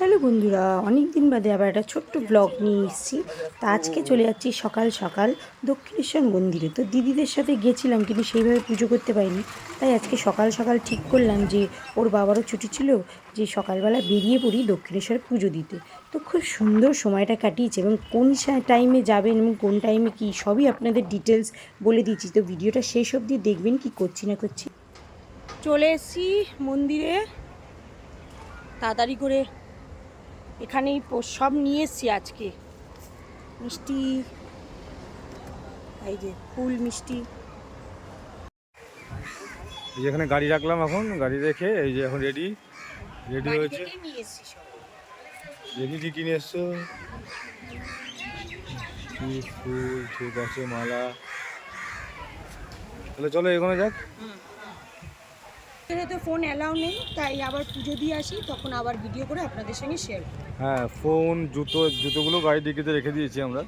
Hello বন্ধুরা, অনেক দিন বাদে আবার একটা ছোট্ট ব্লগ নিয়ে এসেছি। তা আজকে চলে যাচ্ছি সকাল সকাল দক্ষিণেশ্বর মন্দিরে। তো দিদিদের সাথে গেছিলাম কিন্তু সেইভাবে পুজো করতে পারিনি। তাই আজকে সকাল সকাল ঠিক করলাম যে ওর বাবারও ছুটি ছিল, যে সকালবেলা বেরিয়ে পড়ি দক্ষিণেশ্বর পুজো দিতে। তো খুব সুন্দর সময়টা কাটিয়েছে এবং কোন টাইমে যাবেন এবং কোন টাইমে কী সবই আপনাদের ডিটেলস বলে দিচ্ছি। তো ভিডিওটা শেষ অবধি দেখবেন কি করছি না করছি। চলে এসেছি মন্দিরে তাড়াতাড়ি করে। এখানেই সব নিয়ে এসছি আজকে, মিষ্টি, এই যে ফুল মিষ্টি। এই যে এখানে গাড়ি রাখলাম, এখন গাড়ি রেখে এই যে এখন রেডি হয়েছে। দেখি কি কিনে এসছো। ফুল, ঠিক আছে, মালা। তাহলে চলো এখানে যাক। তো ফোন অ্যালাউ নেই, তাই আবার পুজো দিয়ে আসি, তখন আবার ভিডিও করে আপনাদের সঙ্গে শেয়ার করব। হ্যাঁ, ফোন, জুতোগুলো গাড়ির ডিকিতে রেখে দিয়েছি আমরা।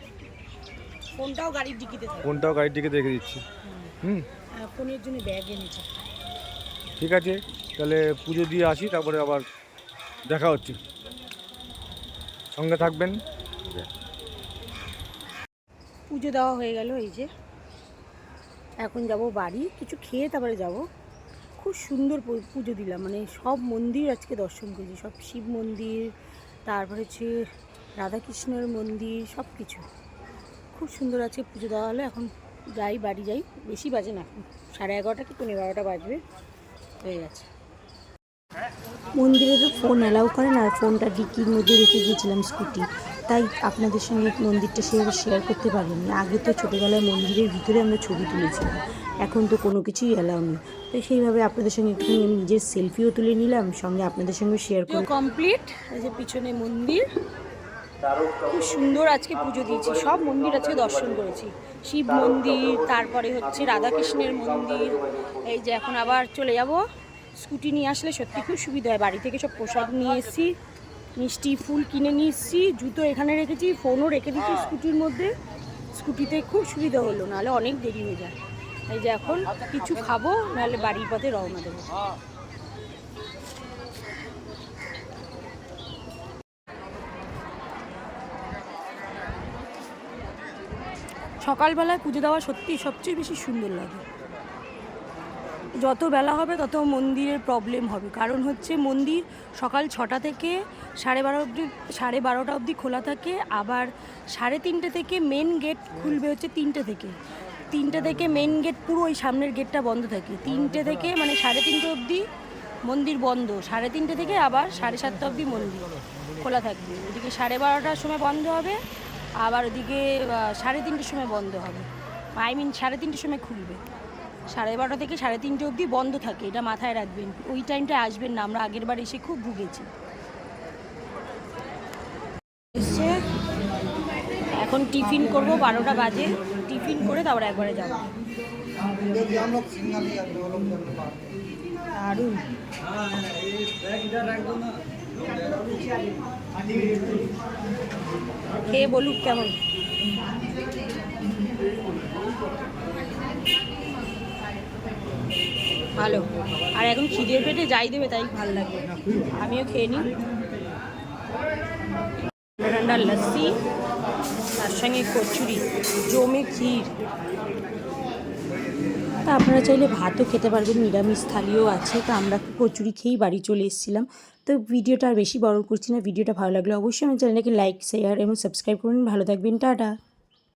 ফোনটাও গাড়ির ডিকিতে থাকে। ফোনটাও গাড়ির ডিকিতে রেখে দিচ্ছি। ফোনের জন্য ব্যাগ এনেছে। ঠিক আছে, তাহলে পুজো দিয়ে আসি, তারপরে আবার দেখা হচ্ছে, সঙ্গে থাকবেন। পুজো দেওয়া হয়ে গেল, এই যে এখন যাব বাড়ি, কিছু খেয়ে তারপরে যাব। খুব সুন্দর পুজো দিলাম, মানে সব মন্দির আজকে দর্শন করেছি, সব শিব মন্দির, তারপরে হচ্ছে রাধাকৃষ্ণের মন্দির, সব কিছু খুব সুন্দর আছে। পুজো দেওয়া হলো, এখন যাই, বাড়ি যাই। বেশি বাজে না, 11:30 কি 11:15 বাজবে, হয়ে গেছে। মন্দিরে তো ফোন অ্যালাউ করে না, আর ফোনটা ডিকির মধ্যে রেখে গিয়েছিলাম স্কুটি, তাই আপনাদের সঙ্গে মন্দিরটা সেভাবে শেয়ার করতে পারিনি। আগে তো ছোটোবেলায় মন্দিরের ভিতরে আমরা ছবি তুলেছিলাম, এখন তো কোনো কিছুই অ্যালাউ নেই, তো সেইভাবে আপনাদের সঙ্গে একটু নিজের সেলফিও তুলে নিলাম, সঙ্গে আপনাদের সঙ্গে শেয়ার করে কমপ্লিট। এই যে পিছনে মন্দির, খুব সুন্দর আজকে পুজো দিয়েছি, সব মন্দির আজকে দর্শন করেছি। শিব মন্দির, তারপরে হচ্ছে রাধাকৃষ্ণের মন্দির। এই যে এখন আবার চলে যাব। স্কুটি নিয়ে আসলে সত্যি খুব সুবিধা হয়, বাড়ি থেকে সব প্রসাদ নিয়ে এসেছি, মিষ্টি ফুল কিনে নিয়ে এসেছি, জুতো এখানে রেখেছি, ফোনও রেখে দিচ্ছি স্কুটির মধ্যে। স্কুটিতে খুব সুবিধা হলো, নাহলে অনেক দেরি হয়ে যায়। এই যে এখন কিছু খাবো, নাহলে বাড়ির পথে রওনা দেবো। সকালবেলায় পুজো দেওয়া সত্যি সবচেয়ে বেশি সুন্দর লাগে। যত বেলা হবে তত মন্দিরের প্রবলেম হবে, কারণ হচ্ছে মন্দির সকাল 6টা থেকে 12:30 অবধি খোলা থাকে, আবার 3:30 থেকে মেন গেট খুলবে হচ্ছে 3টে থেকে মেন গেট, পুরো ওই সামনের গেটটা বন্ধ থাকে। 3টে থেকে মানে 3:30 অবধি মন্দির বন্ধ, 3:30 থেকে আবার 7:30 অবধি মন্দির খোলা থাকবে। ওদিকে 12:30টার সময় বন্ধ হবে, আবার ওদিকে 3:30টার সময় বন্ধ হবে, 3:30টার সময় খুলবে। 12:30 থেকে 3:30 অবধি বন্ধ থাকে, এটা মাথায় রাখবেন। ওই টাইমটায় আসবেন না, আমরা আগের বার এসে খুব ভুগেছি। এখন টিফিন করব, 12টা বাজে, টিফিন করে তারপরে একবারে যাব। দারুণ। খেয়ে বলুক কেমন। ভালো, আর এখন খিদের পেটে যাই দেবে তাই ভালো লাগবে। আমিও খেয়ে নিই। ঠান্ডা লস্যি, তার সঙ্গে কচুরি, জমে ক্ষীর। তা আপনারা চাইলে ভাতও খেতে পারবেন, নিরামিষ থালিও আছে। তো আমরা কচুরি খেয়েই বাড়ি চলে এসেছিলাম। তো ভিডিওটা আর বেশি বড় করছি না, ভিডিওটা ভালো লাগলে অবশ্যই আমার চ্যানেলটাকে লাইক, শেয়ার এবং সাবস্ক্রাইব করুন। ভালো থাকবেন, টাটা।